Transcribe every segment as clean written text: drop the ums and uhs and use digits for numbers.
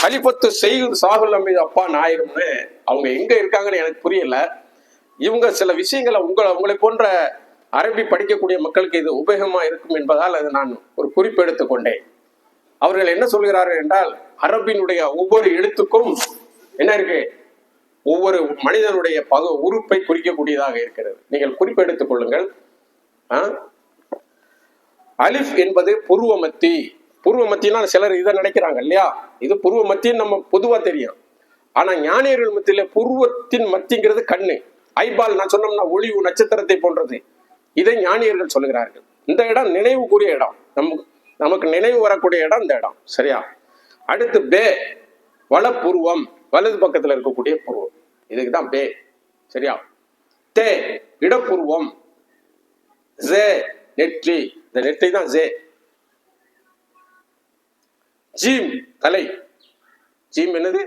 கலிபத்து செய்யுது சாகுல் அமீது அப்பா நாயகம்னு அவங்க எங்க இருக்காங்கன்னு எனக்கு புரியல. இவங்க சில விஷயங்களை உங்களை போன்ற அரபி படிக்கக்கூடிய மக்களுக்கு இது உபயோகமா இருக்கும் என்பதால் அது நான் ஒரு குறிப்பு எடுத்துக்கொண்டேன். அவர்கள் என்ன சொல்கிறார்கள் என்றால், அரபினுடைய ஒவ்வொரு எழுத்துக்கும் என்ன இருக்கு, ஒவ்வொரு மனிதனுடைய உறுப்பை குறிக்கக்கூடியதாக இருக்கிறது. நீங்கள் குறிப்பு எடுத்துக் கொள்ளுங்கள். அலிஃப் என்பது புருவ மத்தி. புருவ மத்தினா சிலர் இதை நினைக்கிறாங்க இல்லையா, இது புருவ மத்தின்னு நம்ம பொதுவா தெரியும். ஆனா ஞானியர்கள் மத்தியில புருவத்தின் மத்திங்கிறது கண்ணு, ஐபால் நான் சொன்னோம்னா ஒளிவு நட்சத்திரத்தை போன்றது. இதை ஞானியர்கள் சொல்லுகிறார்கள். இந்த இடம் நினைவுக்குரிய இடம், நமக்கு நினைவு வரக்கூடிய இடம் இந்த இடம். சரியா? அடுத்து பே வலப்புருவம், வலது பக்கத்துல இருக்கக்கூடிய புருவம், இதுக்குதான் பே. சரியா? தே இடப்புருவம், ஜே நெற்றி, இந்த நெற்றி தான் ஜே. ஜீம் தலை. ஜீம் என்னது,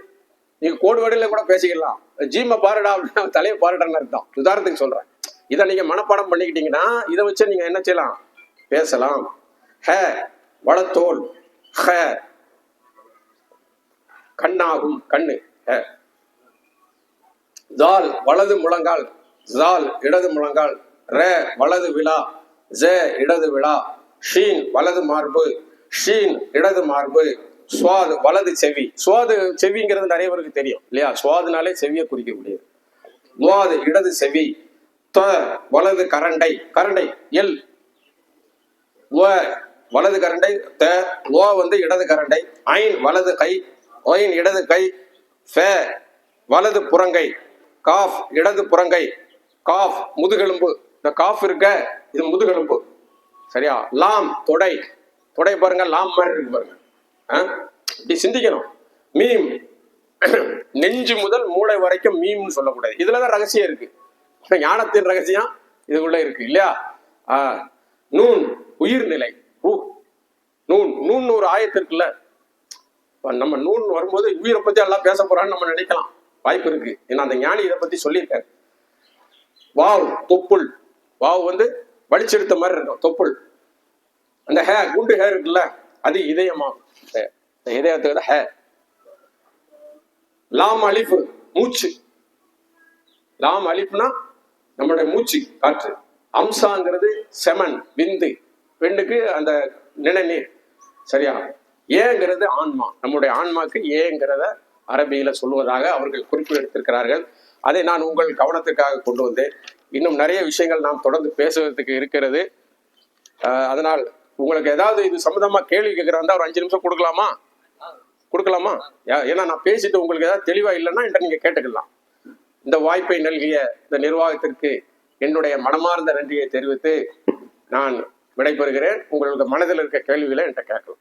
நீங்க கோடு வடில கூட பேசிக்கலாம். ஜீமை பாருடா அப்படின்னா தலையை பாருடான்னு அர்த்தம். உதாரணத்துக்கு சொல்றேன். இதை நீங்க மனப்பாடம் பண்ணிக்கிட்டீங்கன்னா இதை வச்சு நீங்க என்ன செய்யலாம், பேசலாம். ஹ வளத்தோல், ஹ கண்ணாகும், கண்ணு. ஜால் வலது முழங்கால், ஜால் இடது முழங்கால். ர வலது விழா, ஜ இடது விழா. ஷீன் வலது மார்பு, ஷீன் இடது மார்பு. சுவாது வலது செவி. சுவாது செவிங்கிறது நிறைய பேருக்கு தெரியும் இல்லையா, சுவாதுனாலே செவியை குறிக்கக்கூடியது. துவாது இடது செவி. த வலது கரண்டை, கரண்டை எல். வலது கரண்டை த. ஓ வந்து இடது கரண்டை. ஐன் வலது கை, ஒயின் இடது கை. ஃப வலது புறங்கை. காஃப் இடது புறங்கை. காஃப் முதுகெலும்பு. இந்த காஃப் இருக்க இது முதுகெலும்பு. சரியா? லாம் தொடை, தொடை பாருங்க, லாம் மாதிரி இருக்கு பாருங்க. இப்படி சிந்திக்கணும். மீம் நெஞ்சு முதல் மூளை வரைக்கும் மீம்னு சொல்லக்கூடாது. இதுலதான் ரகசியம் இருக்கு, ஞானத்தின் ரகசியம் இதுக்குள்ள இருக்கு இல்லையா. நூன் உயிர்நிலை. நூன் நூன் ஒரு ஆயத்திற்குள்ள நம்ம நூன் வரும்போது உயிரை பத்தி எல்லாம் பேச போறான்னு நம்ம நினைக்கலாம், வாய்ப்பு இருக்கு. ஏன்னா அந்த ஞானி இதை பத்தி சொல்லியிருக்காரு. வாவ் தொப்புள். வாவ் வந்து வலிச்செடுத்த மாதிரி இருக்கும் தொப்புள். அந்த ஹே குண்டு ஹே இருக்குல்ல, அது இதயமாகும். இதயத்துக்கு ஹே. லாம் அலிஃப் மூச்சு. லாம் அலிஃப்னா நம்மளுடைய மூச்சு, காற்று. அம்சாங்கிறது செமன், விந்து, பெண்ணுக்கு அந்த நிணநீர். சரியா? ஏங்கிறது ஆன்மா, நம்முடைய ஆன்மாக்கு ஏங்கிறத அரபியில சொல்வதாக அவர்கள் குறிப்பு எடுத்திருக்கிறார்கள். அதை நான் உங்கள் கவனத்திற்காக கொண்டு வந்தேன். இன்னும் நிறைய விஷயங்கள் நாம் தொடர்ந்து பேசுவதற்கு இருக்கிறது. அதனால் உங்களுக்கு ஏதாவது இது சம்பந்தமா கேள்வி கேட்கிறாந்தா ஒரு 5 நிமிஷம் கொடுக்கலாமா? கொடுக்கலாமா? ஏன்னா நான் பேசிட்டு உங்களுக்கு ஏதாவது தெளிவா இல்லைன்னா என்கிட்ட நீங்க கேட்டுக்கலாம். இந்த வாய்ப்பை நல்கிய இந்த நிர்வாகத்திற்கு என்னுடைய மனமார்ந்த நன்றியை தெரிவித்து நான் விடைபெறுகிறேன். உங்களுக்கு மனதில் இருக்க கேள்விகளை என்கிட்ட கேட்கலாம்.